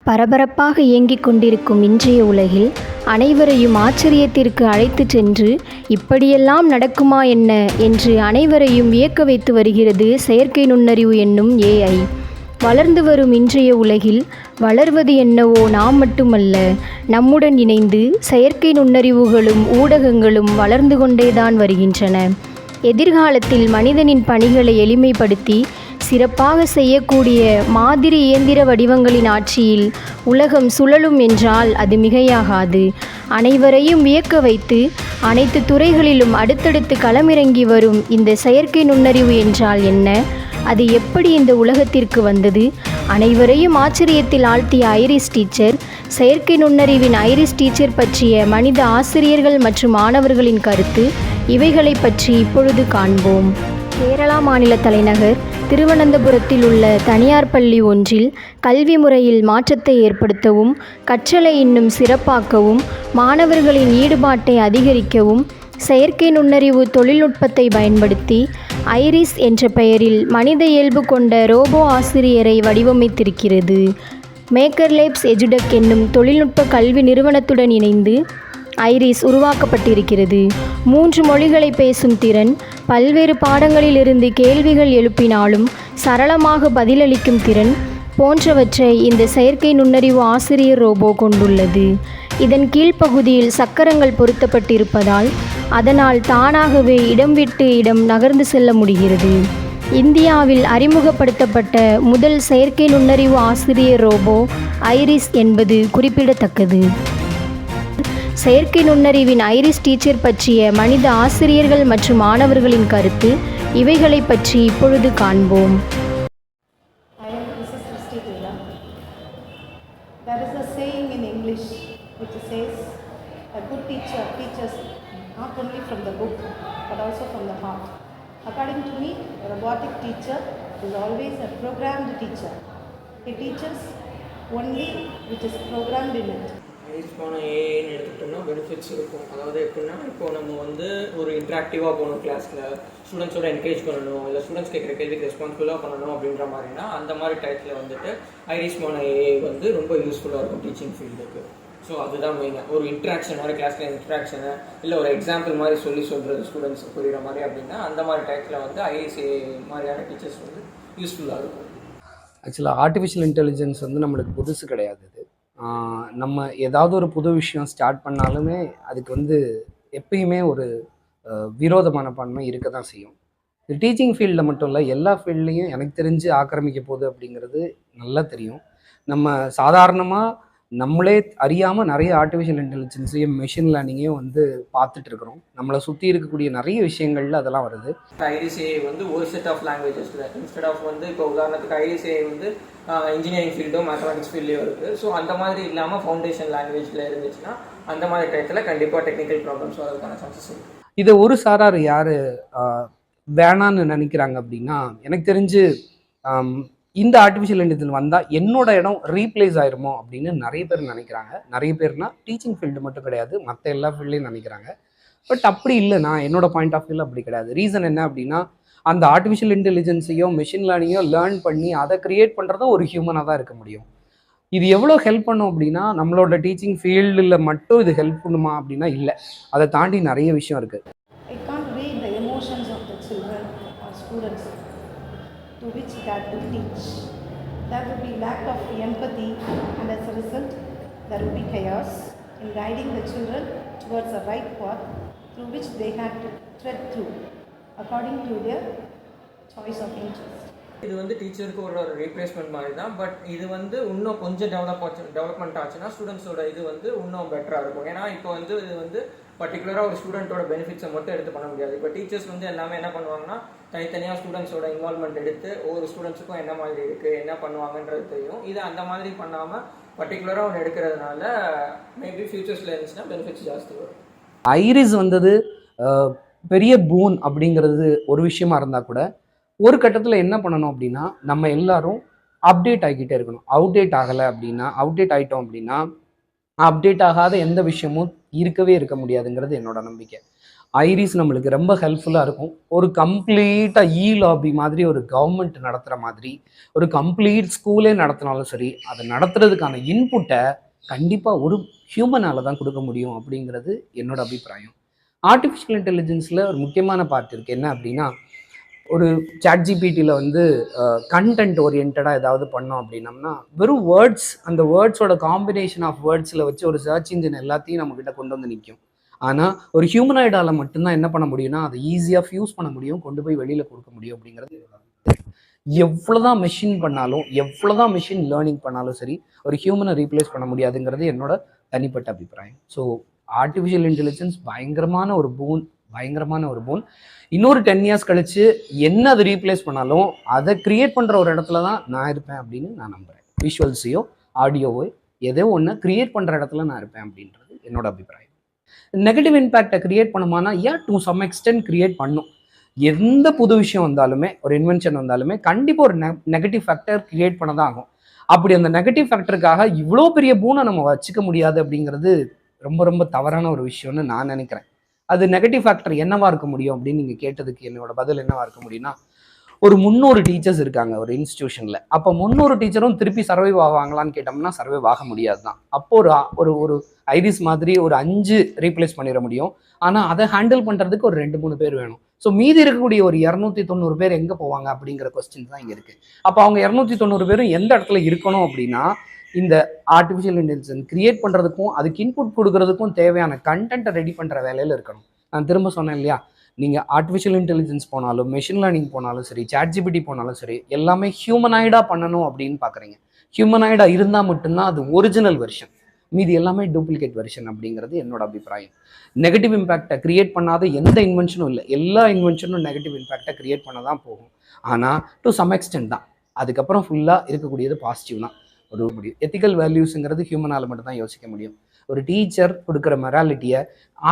பரபரப்பாக இயங்கிக் கொண்டிருக்கும் இன்றைய உலகில் அனைவரையும் ஆச்சரியத்திற்கு அழைத்துச் சென்று இப்படியெல்லாம் நடக்குமா என்ன என்று அனைவரையும் வியக்க வைத்து வருகிறது செயற்கை நுண்ணறிவு என்னும் ஏஐ. வளர்ந்து வரும் இன்றைய உலகில் வளர்வது என்னவோ நாம் மட்டுமல்ல, நம்முடன் இணைந்து செயற்கை நுண்ணறிவுகளும் ஊடகங்களும் வளர்ந்து கொண்டேதான் வருகின்றன. எதிர்காலத்தில் மனிதனின் பணிகளை எளிமைப்படுத்தி சிறப்பாக செய்யக்கூடிய மாதிரி இயந்திர வடிவங்களின் ஆட்சியில் உலகம் சுழலும் என்றால் அது மிகையாகாது. அனைவரையும் வியக்க வைத்து அனைத்து துறைகளிலும் அடுத்தடுத்து களமிறங்கி வரும் இந்த செயற்கை நுண்ணறிவு என்றால் என்ன, அது எப்படி இந்த உலகத்திற்கு வந்தது, அனைவரையும் ஆச்சரியத்தில் ஆழ்த்திய ஐரிஸ் டீச்சர், செயற்கை நுண்ணறிவின் ஐரிஸ் டீச்சர் பற்றிய மனித ஆசிரியர்கள் மற்றும் மாணவர்களின் கருத்து, இவைகளை பற்றி இப்பொழுது காண்போம். கேரளா மாநில தலைநகர் திருவனந்தபுரத்தில் உள்ள தனியார் பள்ளி ஒன்றில் கல்வி முறையில் மாற்றத்தை ஏற்படுத்தவும், கற்றலை இன்னும் சிறப்பாக்கவும், மாணவர்களின் ஈடுபாட்டை அதிகரிக்கவும் செயற்கை நுண்ணறிவு தொழில்நுட்பத்தை பயன்படுத்தி ஐரிஸ் என்ற பெயரில் மனித இயல்பு கொண்ட ரோபோ ஆசிரியரை வடிவமைத்திருக்கிறது. மேக்கர் லேப்ஸ் எஜுடெக் என்னும் தொழில்நுட்ப கல்வி நிறுவனத்துடன் இணைந்து ஐரிஸ் உருவாக்கப்பட்டிருக்கிறது. 3 மொழிகளை பேசும் திறன், பல்வேறு பாடங்களிலிருந்து கேள்விகள் எழுப்பினாலும் சரளமாக பதிலளிக்கும் திறன் போன்றவற்றை இந்த செயற்கை நுண்ணறிவு ஆசிரியர் ரோபோ கொண்டுள்ளது. இதன் கீழ்ப்பகுதியில் சக்கரங்கள் பொருத்தப்பட்டிருப்பதால் அதனால் தானாகவே இடம் விட்டு இடம் நகர்ந்து செல்ல முடிகிறது. இந்தியாவில் அறிமுகப்படுத்தப்பட்ட முதல் செயற்கை நுண்ணறிவு ஆசிரியர் ரோபோ ஐரிஸ் என்பது குறிப்பிடத்தக்கது. செயற்கை நுண்ணறிவின் ஐரிஸ் டீச்சர் பற்றிய மனித ஆசிரியர்கள் மற்றும் மாணவர்களின் கருத்து, இவைகளை பற்றி இப்பொழுது காண்போம். There is a saying in English which says, a good teacher teaches not only from the book but also from the heart. According to me, a robotic teacher is always a programmed teacher. He teaches only which is programmed in it. ஐரிஸ்மான ஏஐன்னு எடுத்துக்கிட்டோம்னா benefits இருக்கும். அதாவது எப்படின்னா, இப்போது நம்ம வந்து ஒரு இன்ட்ராக்டிவாக போகணும், கிளாஸில் ஸ்டூடெண்ட்ஸோட என்கரேஜ் பண்ணணும், இல்லை ஸ்டூடெண்ட்ஸ் கேட்குற கேள்விக்கு ரெஸ்பான்சிபிளாக பண்ணணும் அப்படின்ற மாதிரினா அந்த மாதிரி டைத்தில் வந்துட்டு ஐரிஸ்மான ஏஐ வந்து ரொம்ப யூஸ்ஃபுல்லாக இருக்கும் டீச்சிங் ஃபீல்டுக்கு. ஸோ அதுதான் மெயினாக ஒரு இன்ட்ராக்ஷன் மாதிரி, கிளாஸில் இன்ட்ராக்ஷனை இல்லை ஒரு எக்ஸாம்பிள் மாதிரி சொல்கிறது ஸ்டூடெண்ட்ஸ் புரிகிற மாதிரி அப்படின்னா அந்த மாதிரி டைத்தில் வந்து ஐரிஸ் ஏஐ மாதிரியான டீச்சர்ஸ் வந்து யூஸ்ஃபுல்லாக இருக்கும். ஆக்சுவலாக ஆர்டிஃபிஷியல் இன்டெலிஜென்ஸ் வந்து நம்மளுக்கு புதுசு கிடையாது. இது நம்ம ஏதாவது ஒரு புது விஷயம் ஸ்டார்ட் பண்ணாலுமே அதுக்கு வந்து எப்பயுமே ஒரு விரோதமான பன்மை இருக்க தான் செய்யும். இது டீச்சிங் ஃபீல்டில் மட்டும் இல்லை, எல்லா ஃபீல்ட்லேயும் எனக்கு தெரிஞ்சு ஆக்கிரமிக்க போகுது அப்படிங்கிறது நல்லா தெரியும். நம்ம சாதாரணமாக நம்மளே அறியாமல் நிறைய ஆர்டிஃபிஷியல் இன்டெலிஜென்ஸையும் மெஷின் லேர்னிங்கையும் வந்து பார்த்துட்டு இருக்கிறோம். நம்மளை சுற்றி இருக்கக்கூடிய நிறைய விஷயங்கள்ல அதெல்லாம் வருது. ஐரிஸ் ஏஐ வந்து ஒரு செட் ஆஃப் லாங்குவேஜஸில் இன்ஸ்டெட் ஆஃப் வந்து இப்போ உதாரணத்துக்கு ஐரிஸ் ஏஐ வந்து இன்ஜினியரிங் ஃபீல்டோ மேத்தமெட்டிக்ஸ் ஃபீல்டையும் இருக்குது. ஸோ அந்த மாதிரி இல்லாமல் ஃபவுண்டேஷன் லாங்குவேஜில் இருந்துச்சுன்னா அந்த மாதிரி டயத்தில் கண்டிப்பாக டெக்னிக்கல் ப்ராப்ளம்ஸ் வரதுக்கான சான்சஸ் இருக்குது. இதை ஒரு சாரார் யார் வேணான்னு நினைக்கிறாங்க அப்படின்னா, எனக்கு தெரிஞ்சு இந்த ஆர்டிஃபிஷியல் இன்டெலிஜென்ஸ் வந்தால் என்னோட இடம் ரீப்ளேஸ் ஆயிருமோ அப்படின்னு நிறைய பேர் நினைக்கிறாங்க. நிறைய பேர்னா டீச்சிங் ஃபீல்டு மட்டும் கிடையாது, மற்ற எல்லா ஃபீல்ட்லையும் நினைக்கிறாங்க. பட் அப்படி இல்லை, நான் என்னோட பாயிண்ட் ஆஃப் வியூவில் அப்படி கிடையாது. ரீசன் என்ன அப்படின்னா, அந்த ஆர்டிஃபிஷியல் இன்டெலிஜென்ஸையோ மெஷின் லேர்னிங்கோ லேர்ன் பண்ணி அதை கிரியேட் பண்ணுறதும் ஒரு ஹியூமனாக தான் இருக்க முடியும். இது எவ்வளோ ஹெல்ப் பண்ணும் அப்படின்னா, நம்மளோட டீச்சிங் ஃபீல்டில் மட்டும் இது ஹெல்ப் பண்ணுமா அப்படின்னா இல்லை, அதை தாண்டி நிறைய விஷயம் இருக்குது. It can't read the emotions of the children or students to which they have to teach. There will be lack of empathy, and as a result there will be chaos in guiding the children towards the right path through which they have to tread through according to their choice of interest. இது வந்து டீச்சருக்கு ஒரு replacement மாதிரி தான். But இது வந்து இன்னும் கொஞ்சம் டெவலப்மெண்ட் ஆச்சுன்னா ஸ்டூடெண்ட்ஸோட இது வந்து இன்னும் பெட்டராக இருக்கும். ஏன்னா இப்போ வந்து இது வந்து பர்டிகுலராக ஒரு ஸ்டூடெண்ட்டோட பெனிஃபிட்ஸை மட்டும் எடுத்து பண்ண முடியாது. இப்போ டீச்சர்ஸ் வந்து எல்லாமே என்ன பண்ணுவாங்கன்னா, தனித்தனியாக ஸ்டூடெண்ட்ஸோட இன்வால்மெண்ட் எடுத்து ஒவ்வொரு ஸ்டூடெண்ட்ஸுக்கும் என்ன மாதிரி இருக்குது, என்ன பண்ணுவாங்கன்றது தெரியும். இது அந்த மாதிரி பண்ணாமல் பர்டிகுலராக ஒன்று எடுக்கிறதுனால மேபி ஃபியூச்சர்ஸில் இருந்துச்சுன்னா பெனிஃபிட்ஸ் ஜாஸ்தி வரும். ஐரிஸ் வந்தது பெரிய பூன் அப்படிங்கிறது ஒரு விஷயமா இருந்தால் கூட, ஒரு கட்டத்தில் என்ன பண்ணணும் அப்படின்னா, நம்ம எல்லாரும் அப்டேட் ஆகிக்கிட்டே இருக்கணும். அவுடேட் ஆகலை அப்படின்னா, அவுடேட் ஆகிட்டோம் அப்படின்னா அப்டேட் ஆகாத எந்த விஷயமும் இருக்கவே இருக்க முடியாதுங்கிறது என்னோட நம்பிக்கை. ஐரிஸ் நம்மளுக்கு ரொம்ப ஹெல்ப்ஃபுல்லாக இருக்கும். ஒரு கம்ப்ளீட்டாக லாபி மாதிரி ஒரு கவர்மெண்ட் நடத்துகிற மாதிரி ஒரு கம்ப்ளீட் ஸ்கூலே நடத்தினாலும் சரி, அதை நடத்துறதுக்கான இன்புட்டை கண்டிப்பாக ஒரு ஹியூமனால் தான் கொடுக்க முடியும் அப்படிங்கிறது என்னோட அபிப்பிராயம். ஆர்டிஃபிஷியல் இன்டெலிஜென்ஸில் ஒரு முக்கியமான பார்ட் இருக்குது. என்ன அப்படின்னா, ஒரு ChatGPTயில் வந்து கண்டென்ட் ஓரியன்டாக ஏதாவது பண்ணோம் அப்படின்னம்னா, வெறும் வேர்ட்ஸ், அந்த வேர்ட்ஸோட காம்பினேஷன் ஆஃப் வேர்ட்ஸில் வச்சு ஒரு சர்ச் இன்ஜின் எல்லாத்தையும் நம்மக்கிட்ட கொண்டு வந்து நிற்கும். ஆனால் ஒரு ஹியூமனாய்டால் மட்டும்தான் என்ன பண்ண முடியும்னா, அதை ஈஸியாக ஃபியூஸ் பண்ண முடியும், கொண்டு போய் வெளியில் கொடுக்க முடியும் அப்படிங்கிறது. எவ்வளோதான் மெஷின் பண்ணாலும், எவ்வளோதான் மெஷின் லேர்னிங் பண்ணாலும் சரி, ஒரு ஹியூமனை ரீப்ளேஸ் பண்ண முடியாதுங்கிறது என்னோட தனிப்பட்ட அபிப்பிராயம். ஸோ ஆர்டிஃபிஷியல் இன்டெலிஜென்ஸ் பயங்கரமான ஒரு பூன். இன்னொரு 10 years கழிச்சு என்ன அது ரீப்ளேஸ் பண்ணாலும் அதை கிரியேட் பண்ணுற ஒரு இடத்துல தான் நான் இருப்பேன் அப்படின்னு நான் நம்புகிறேன். விஷுவல்ஸையோ ஆடியோவோ ஏதோ ஒன்று கிரியேட் பண்ணுற இடத்துல நான் இருப்பேன் அப்படின்றது என்னோட அபிப்பிராயம். நெகட்டிவ் இம்பேக்டை கிரியேட் பண்ணுமானா, டு சம் எக்ஸ்டென்ட் கிரியேட் பண்ணும். எந்த புது விஷயம் வந்தாலுமே, ஒரு இன்வென்ஷன் வந்தாலுமே கண்டிப்பாக ஒரு நெகட்டிவ் ஃபேக்டர் கிரியேட் பண்ண தான் ஆகும். அப்படி அந்த நெகட்டிவ் ஃபேக்டருக்காக இவ்வளோ பெரிய பூனை நம்ம வச்சுக்க முடியாது அப்படிங்கிறது ரொம்ப ரொம்ப தவறான ஒரு விஷயம்னு நான் நினைக்கிறேன். அது நெகட்டிவ் ஃபேக்டர் என்னவா இருக்க முடியும் அப்படின்னு நீங்கள் கேட்டதுக்கு என்னோட பதில் என்னவா இருக்க முடியும்னா, ஒரு 300 டீச்சர்ஸ் இருக்காங்க ஒரு இன்ஸ்டிடியூஷனில். அப்போ 300 டீச்சரும் திருப்பி சர்வைவ் ஆவாங்களான்னு கேட்டோம்னா சர்வைவ் ஆக முடியாது தான். அப்போ ஒரு ஐரிஸ் மாதிரி ஒரு 5 ரீப்ளேஸ் பண்ணிட முடியும். ஆனால் அதை ஹேண்டில் பண்ணுறதுக்கு ஒரு 2-3 பேர் வேணும். ஸோ மீதி இருக்கக்கூடிய ஒரு 290 பேர் எங்கே போவாங்க அப்படிங்கிற கொஸ்டின் தான் இங்கே இருக்குது. அப்போ அவங்க 290 பேரும் எந்த இடத்துல இருக்கணும் அப்படின்னா, இந்த ஆர்டிஃபிஷியல் இன்டெலிஜென்ஸ் கிரியேட் பண்ணுறதுக்கும் அதுக்கு இன்புட் கொடுக்கறதுக்கும் தேவையான கண்டென்ட்டை ரெடி பண்ணுற வேலையில் இருக்கணும். நான் திரும்ப சொன்னேன் இல்லையா, நீங்கள் ஆர்டிஃபிஷியல் இன்டெலிஜென்ஸ் போனாலும், மெஷின் லேர்னிங் போனாலும் சரி, ChatGPT போனாலும் சரி, எல்லாமே ஹியூமனாய்டாக பண்ணணும் அப்படின்னு பார்க்குறீங்க. ஹியூமனாய்டாக இருந்தால் மட்டும்தான் அது ஒரிஜினல் வெர்ஷன். மீதி எல்லாமே டூப்ளிகேட் வெர்ஷன் அப்படிங்கிறது என்னோட அபிப்பிராயம். நெகட்டிவ் இம்பேக்டை கிரியேட் பண்ணாத எந்த இன்வென்ஷனும் இல்லை. எல்லா இன்வென்ஷனும் நெகட்டிவ் இம்பேக்டை கிரியேட் பண்ண தான் போகும். ஆனால் டு சம் எக்ஸ்டென்ட் தான். அதுக்கப்புறம் ஃபுல்லாக இருக்கக்கூடியது பாசிட்டிவ் தான். ஒரு முடியும் எத்திக்கல் வேல்யூஸுங்கிறது ஹியூமனால் மட்டும் தான் யோசிக்க முடியும். ஒரு டீச்சர் கொடுக்குற மெராலிட்டியை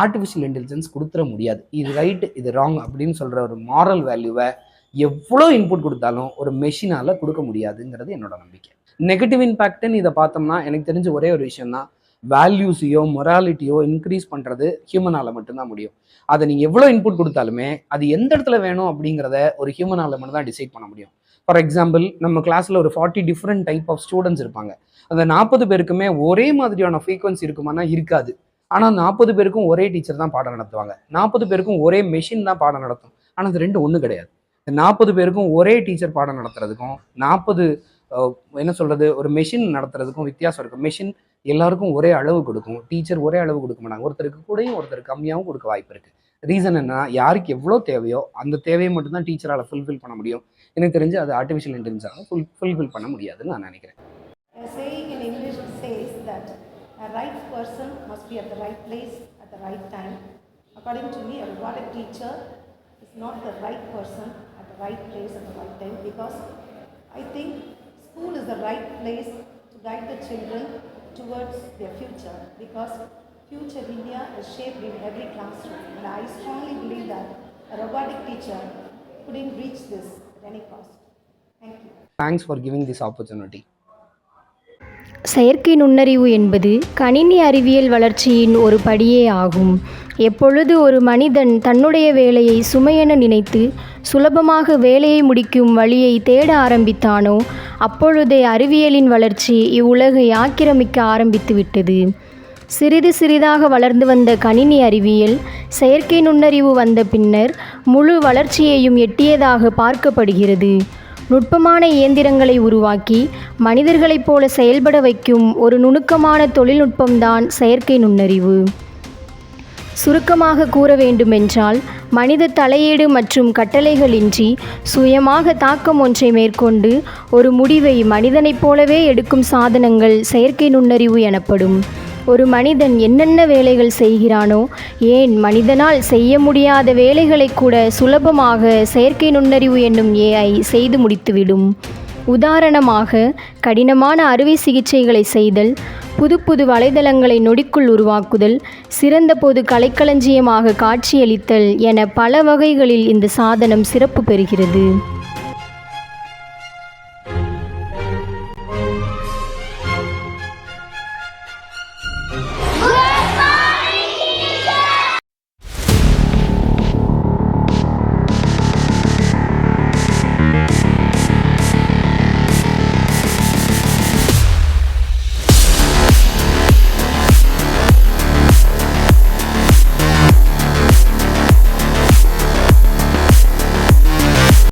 ஆர்டிஃபிஷியல் இன்டெலிஜென்ஸ் கொடுத்துட முடியாது. இது ரைட், இது ராங் அப்படின்னு சொல்கிற ஒரு மாரல் வேல்யூவை எவ்வளோ இன்புட் கொடுத்தாலும் ஒரு மெஷினால் கொடுக்க முடியாதுங்கிறது என்னோட நம்பிக்கை. நெகட்டிவ் இம்பேக்ட்னு இதை பார்த்தோம்னா எனக்கு தெரிஞ்ச ஒரே ஒரு விஷயம் தான், வேல்யூஸையோ மொராலிட்டியோ இன்க்ரீஸ் பண்ணுறது ஹியூமனால் மட்டும்தான் முடியும். அதை நீங்கள் எவ்வளோ இன்புட் கொடுத்தாலுமே அது எந்த இடத்துல வேணும் அப்படிங்கிறத ஒரு ஹியூமனால் மட்டும் தான் டிசைட் பண்ண முடியும். ஃபார் எக்ஸாம்பிள், நம்ம கிளாஸில் ஒரு 40 டிஃப்ரெண்ட் டைப் ஆஃப் ஸ்டூடெண்ட்ஸ் இருப்பாங்க. அந்த 40 பேருக்குமே ஒரே மாதிரியான ஃப்ரீக்வன்சி இருக்குமானா இருக்காது. ஆனால் 40 பேருக்கும் ஒரே டீச்சர் தான் பாடம் நடத்துவாங்க. 40 பேருக்கும் ஒரே மெஷின் தான் பாடம் நடத்தும். ஆனால் அது ரெண்டு ஒன்று கிடையாது. 40 பேருக்கும் ஒரே டீச்சர் பாடம் நடத்துறதுக்கும் 40 என்ன சொல்கிறது ஒரு மெஷின் நடத்துறதுக்கும் வித்தியாசம் இருக்கும். மெஷின் எல்லாருக்கும் ஒரே அளவு கொடுக்கும், டீச்சர் ஒரே அளவு கொடுக்க மாட்டாங்க. ஒருத்தருக்கு கூடயும் ஒருத்தருக்கு கம்மியாகவும் கொடுக்க வாய்ப்பு இருக்குது. ரீசன் என்ன, யாருக்கு எவ்வளோ தேவையோ அந்த தேவையை மட்டும்தான் டீச்சரால் ஃபுல்ஃபில் பண்ண முடியும். எனக்கு தெரிஞ்சு அது ஆர்டிஃபிஷியல் இன்டெலிஜென்ஸால் ஃபுல்ஃபில் பண்ண முடியாதுன்னு நான் நினைக்கிறேன். A saying in English says that a right person must be at the right place at the right time. According to me, a robotic teacher is not the right person at the right place at the right time, because I think school is the right place to guide the children towards their future, because future India is shaped in every classroom, and I strongly believe that a robotic teacher couldn't reach this at any cost. Thank you. Thanks for giving this opportunity. செயற்கை நுண்ணறிவு என்பது கணினி அறிவியல் வளர்ச்சியின் ஒரு படியே ஆகும். எப்பொழுது ஒரு மனிதன் தன்னுடைய வேலையை சுமையென நினைத்து சுலபமாக வேலையை முடிக்கும் வழியை தேட ஆரம்பித்தானோ அப்பொழுதே அறிவியலின் வளர்ச்சி இவ்வுலகை ஆக்கிரமிக்க ஆரம்பித்து விட்டது. சிறிது சிறிதாக வளர்ந்து வந்த கணினி அறிவியல் செயற்கை நுண்ணறிவு வந்த பின்னர் முழு வளர்ச்சியையும் எட்டியதாக பார்க்கப்படுகிறது. நுட்பமான இயந்திரங்களை உருவாக்கி மனிதர்களைப் போல செயல்பட வைக்கும் ஒரு நுணுக்கமான தொழில்நுட்பம்தான் செயற்கை நுண்ணறிவு. சுருக்கமாக கூற வேண்டுமென்றால், மனித தலையீடு மற்றும் கட்டளைகளின்றி சுயமாக தாக்கம் ஒன்றை மேற்கொண்டு ஒரு முடிவை மனிதனைப் போலவே எடுக்கும் சாதனங்கள் செயற்கை நுண்ணறிவு எனப்படும். ஒரு மனிதன் என்னென்ன வேலைகள் செய்கிறானோ, ஏன் மனிதனால் செய்ய முடியாத வேலைகளை கூட சுலபமாக செயற்கை நுண்ணறிவு என்னும் AI செய்து முடித்துவிடும். உதாரணமாக, கடினமான அறுவை சிகிச்சைகளை செய்தல், புது புது வலைதளங்களை நொடிக்குள் உருவாக்குதல், சிறந்த பொது கலைக்களஞ்சியமாக காட்சியளித்தல் என பல வகைகளில் இந்த சாதனம் சிறப்பு பெறுகிறது.